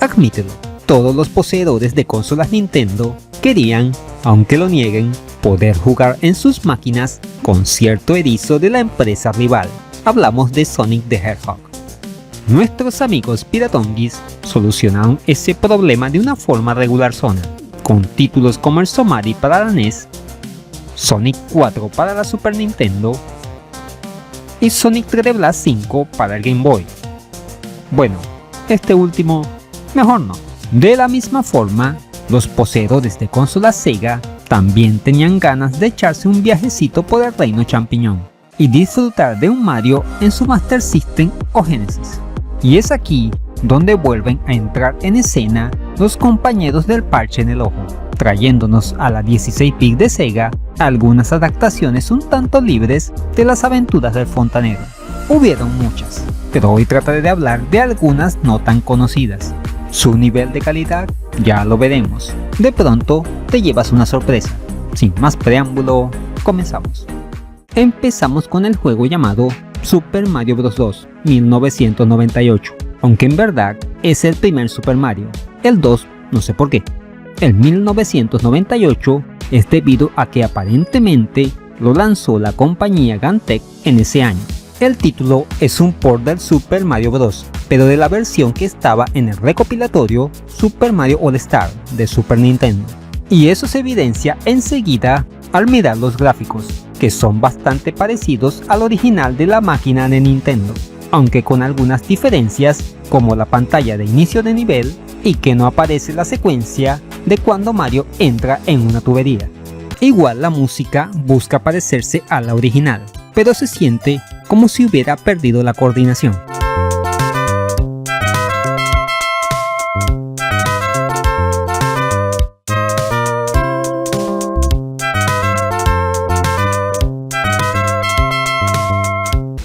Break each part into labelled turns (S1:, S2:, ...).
S1: Admítelo, todos los poseedores de consolas Nintendo querían, aunque lo nieguen, poder jugar en sus máquinas con cierto erizo de la empresa rival. Hablamos de Sonic the Hedgehog. Nuestros amigos piratonguis solucionaron ese problema de una forma regularzona, con títulos como el Somari para la NES, Sonic 4 para la Super Nintendo y Sonic 3D Blast 5 para el Game Boy. Bueno, este último, mejor no. De la misma forma, los poseedores de consolas Sega también tenían ganas de echarse un viajecito por el reino champiñón y disfrutar de un Mario en su Master System o Genesis. Y es aquí donde vuelven a entrar en escena los compañeros del parche en el ojo, trayéndonos a la 16-bit de Sega algunas adaptaciones un tanto libres de las aventuras del fontanero. Hubieron muchas, pero hoy trataré de hablar de algunas no tan conocidas. Su nivel de calidad ya lo veremos. De pronto te llevas una sorpresa. Sin más preámbulo, comenzamos. Empezamos con el juego llamado Super Mario Bros. 2 1998, aunque en verdad es el primer Super Mario. El 2 no sé por qué. El 1998 es debido a que aparentemente lo lanzó la compañía Gantech en ese año. El título es un port del Super Mario Bros., pero de la versión que estaba en el recopilatorio Super Mario All Star de Super Nintendo. Y eso se evidencia enseguida al mirar los gráficos, que son bastante parecidos al original de la máquina de Nintendo, aunque con algunas diferencias como la pantalla de inicio de nivel y que no aparece la secuencia de cuando Mario entra en una tubería. Igual la música busca parecerse a la original, pero se siente como si hubiera perdido la coordinación.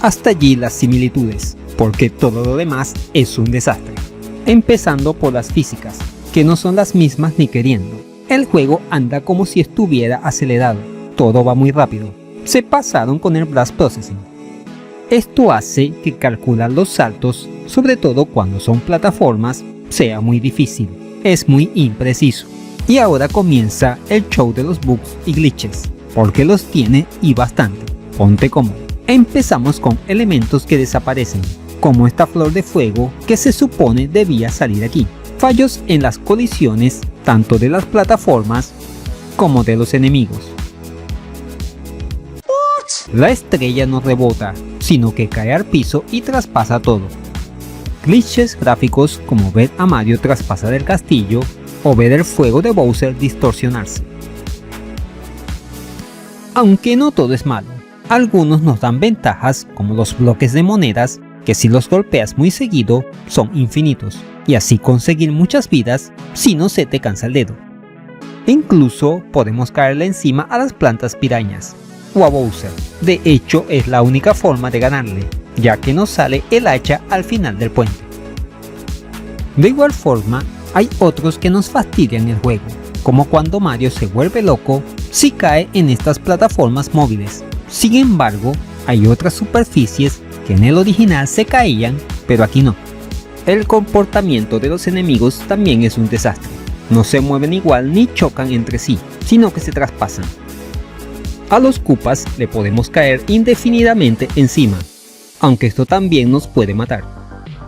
S1: Hasta allí las similitudes, porque todo lo demás es un desastre. Empezando por las físicas, que no son las mismas ni queriendo. El juego anda como si estuviera acelerado, todo va muy rápido. Se pasaron con el Blast Processing. Esto hace que calcular los saltos, sobre todo cuando son plataformas, sea muy difícil. Es muy impreciso. Y ahora comienza el show de los bugs y glitches, porque los tiene y bastante. Ponte cómodo. Empezamos con elementos que desaparecen, como esta flor de fuego que se supone debía salir aquí. Fallos en las colisiones tanto de las plataformas como de los enemigos. La estrella no rebota, sino que cae al piso y traspasa todo. Glitches gráficos como ver a Mario traspasar el castillo o ver el fuego de Bowser distorsionarse. Aunque no todo es malo, algunos nos dan ventajas como los bloques de monedas que si los golpeas muy seguido son infinitos y así conseguir muchas vidas si no se te cansa el dedo. Incluso podemos caerle encima a las plantas pirañas o a Bowser. De hecho es la única forma de ganarle, ya que nos sale el hacha al final del puente. De igual forma, hay otros que nos fastidian el juego, como cuando Mario se vuelve loco si cae en estas plataformas móviles. Sin embargo, hay otras superficies que en el original se caían, pero aquí no. El comportamiento de los enemigos también es un desastre. No se mueven igual ni chocan entre sí, sino que se traspasan. A los Koopas le podemos caer indefinidamente encima, aunque esto también nos puede matar.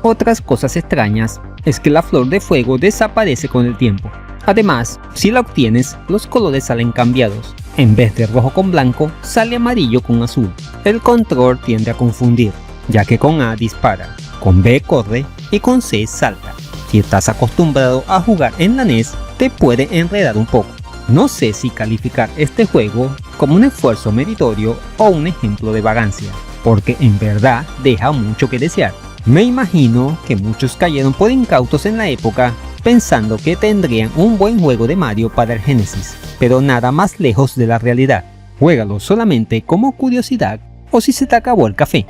S1: Otras cosas extrañas es que la flor de fuego desaparece con el tiempo. Además, si la obtienes, los colores salen cambiados. En vez de rojo con blanco, sale amarillo con azul. El control tiende a confundir, ya que con A dispara, con B corre y con C salta. Si estás acostumbrado a jugar en la NES, te puede enredar un poco. No sé si calificar este juego como un esfuerzo meritorio o un ejemplo de vagancia, porque en verdad deja mucho que desear. Me imagino que muchos cayeron por incautos en la época pensando que tendrían un buen juego de Mario para el Genesis, pero nada más lejos de la realidad. Juégalo solamente como curiosidad o si se te acabó el café.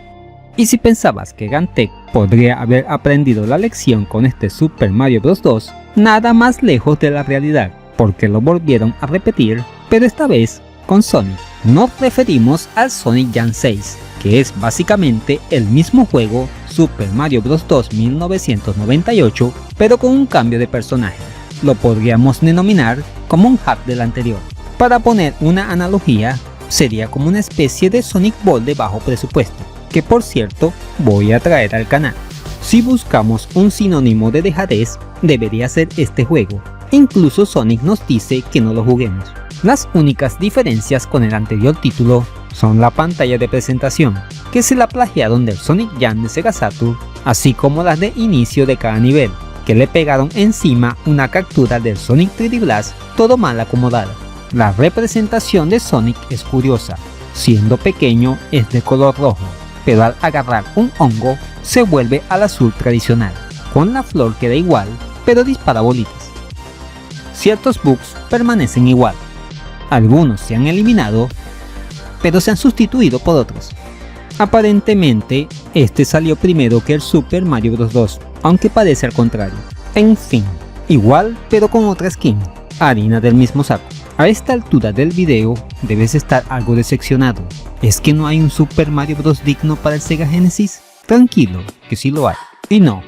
S1: Y si pensabas que Gantech podría haber aprendido la lección con este Super Mario Bros. 2, nada más lejos de la realidad, porque lo volvieron a repetir, pero esta vez con Sonic. Nos referimos al Sonic Jam 6, que es básicamente el mismo juego, Super Mario Bros. 2 1998, pero con un cambio de personaje. Lo podríamos denominar como un hack del anterior. Para poner una analogía, sería como una especie de Sonic Ball de bajo presupuesto, que por cierto voy a traer al canal. Si buscamos un sinónimo de dejadez, debería ser este juego. Incluso Sonic nos dice que no lo juguemos. Las únicas diferencias con el anterior título son la pantalla de presentación, que se la plagiaron del Sonic Jam de Sega Saturn, así como las de inicio de cada nivel, que le pegaron encima una captura del Sonic 3D Blast todo mal acomodada. La representación de Sonic es curiosa, siendo pequeño es de color rojo, pero al agarrar un hongo se vuelve al azul tradicional, con la flor queda igual, pero dispara bolitas. Ciertos bugs permanecen igual, algunos se han eliminado, pero se han sustituido por otros. Aparentemente, este salió primero que el Super Mario Bros. 2, aunque parece al contrario. En fin, igual pero con otra skin, harina del mismo saco. A esta altura del video debes estar algo decepcionado. ¿Es que no hay un Super Mario Bros. Digno para el Sega Genesis? Tranquilo, que sí lo hay. Y no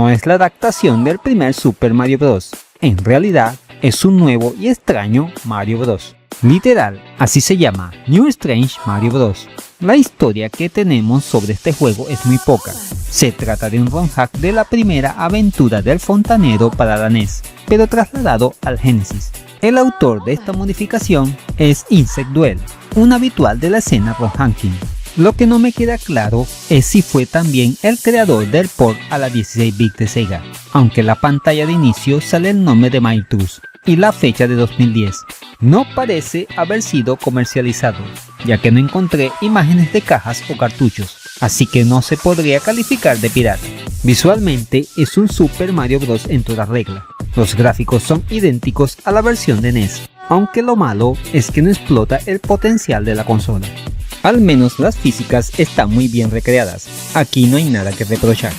S1: es la adaptación del primer Super Mario Bros. En realidad, es un nuevo y extraño Mario Bros. Literal, así se llama, New Strange Mario Bros. La historia que tenemos sobre este juego es muy poca. Se trata de un ROM hack de la primera aventura del fontanero para la NES, pero trasladado al Genesis. El autor de esta modificación es Insect Duel, un habitual de la escena ROM hacking. Lo que no me queda claro es si fue también el creador del port a la 16-bit de Sega, aunque en la pantalla de inicio sale el nombre de Mailtrus y la fecha de 2010. No parece haber sido comercializado, ya que no encontré imágenes de cajas o cartuchos, así que no se podría calificar de pirata. Visualmente es un Super Mario Bros. En toda regla. Los gráficos son idénticos a la versión de NES, aunque lo malo es que no explota el potencial de la consola. Al menos las físicas están muy bien recreadas, aquí no hay nada que reprochar.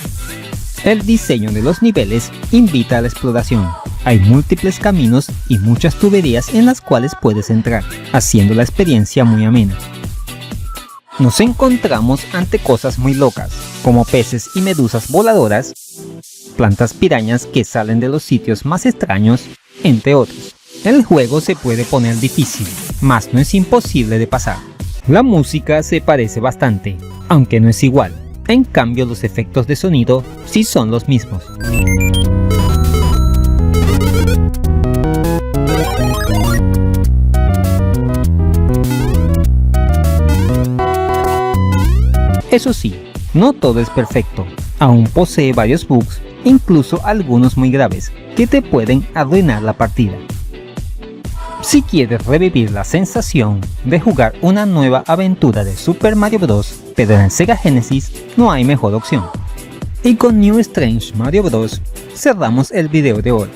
S1: El diseño de los niveles invita a la exploración. Hay múltiples caminos y muchas tuberías en las cuales puedes entrar, haciendo la experiencia muy amena. Nos encontramos ante cosas muy locas, como peces y medusas voladoras, plantas pirañas que salen de los sitios más extraños, entre otros. El juego se puede poner difícil, mas no es imposible de pasar. La música se parece bastante, aunque no es igual. En cambio, los efectos de sonido sí son los mismos. Eso sí, no todo es perfecto. Aún posee varios bugs, incluso algunos muy graves, que te pueden arruinar la partida. Si quieres revivir la sensación de jugar una nueva aventura de Super Mario Bros. Pero en el Sega Genesis, no hay mejor opción. Y con New Strange Mario Bros. Cerramos el video de hoy.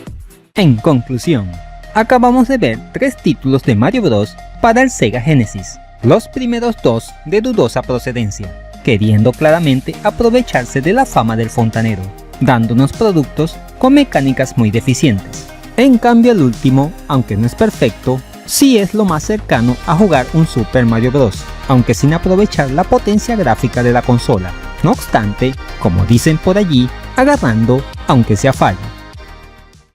S1: En conclusión, acabamos de ver 3 títulos de Mario Bros. Para el Sega Genesis. Los primeros 2 de dudosa procedencia, queriendo claramente aprovecharse de la fama del fontanero, dándonos productos con mecánicas muy deficientes. En cambio el último, aunque no es perfecto, sí es lo más cercano a jugar un Super Mario Bros., aunque sin aprovechar la potencia gráfica de la consola. No obstante, como dicen por allí, agarrando aunque sea fallo.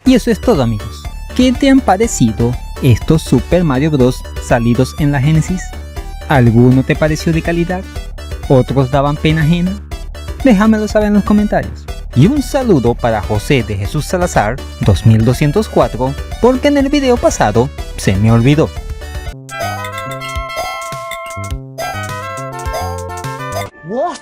S1: Y eso es todo, amigos. ¿Qué te han parecido estos Super Mario Bros. Salidos en la Genesis? ¿Alguno te pareció de calidad? ¿Otros daban pena ajena? Déjamelo saber en los comentarios. Y un saludo para José de Jesús Salazar 2204, porque en el video pasado se me olvidó.
S2: What?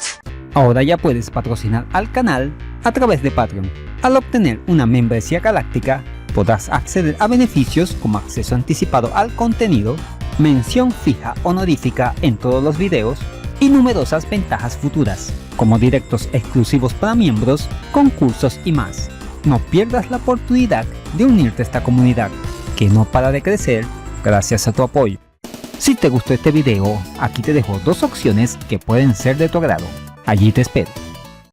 S1: Ahora ya puedes patrocinar al canal a través de Patreon. Al obtener una membresía galáctica, podrás acceder a beneficios como acceso anticipado al contenido, mención fija honorífica en todos los videos y numerosas ventajas futuras, como directos exclusivos para miembros, concursos y más. No pierdas la oportunidad de unirte a esta comunidad, que no para de crecer gracias a tu apoyo. Si te gustó este video, aquí te dejo 2 opciones que pueden ser de tu agrado. Allí te espero.